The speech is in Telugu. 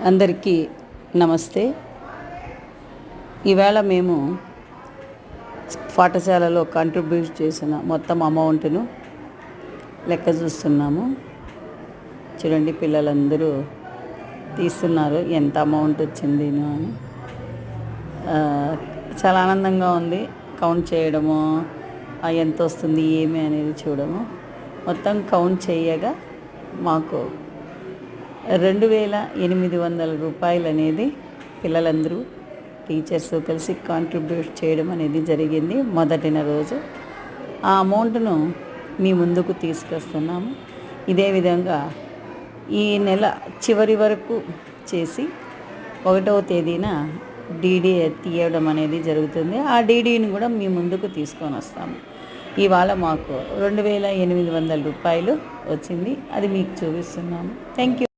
అందరికీ నమస్తే. ఈవేళ మేము పాఠశాలలో కంట్రిబ్యూట్ చేసిన మొత్తం అమౌంట్ను లెక్క చూస్తున్నాము. చూడండి, పిల్లలందరూ తీస్తున్నారు ఎంత అమౌంట్ వచ్చింది అని. చాలా ఆనందంగా ఉంది కౌంట్ చేయడము, ఎంత వస్తుంది ఏమి అనేది చూడము. మొత్తం కౌంట్ చేయగా మాకు 2800 రూపాయలు అనేది పిల్లలందరూ టీచర్స్ కలిసి కాంట్రిబ్యూట్ చేయడం అనేది జరిగింది మొదటి రోజు. ఆ అమౌంట్ను మీ ముందుకు తీసుకొస్తున్నాము. ఇదే విధంగా ఈ నెల చివరి వరకు చేసి 1వ తేదీన డీడీ తీయడం అనేది జరుగుతుంది. ఆ డీడీని కూడా మీ ముందుకు తీసుకొని వస్తాము. ఇవాళ మాకు 2800 రూపాయలు వచ్చింది. అది మీకు చూపిస్తున్నాము. Thank you.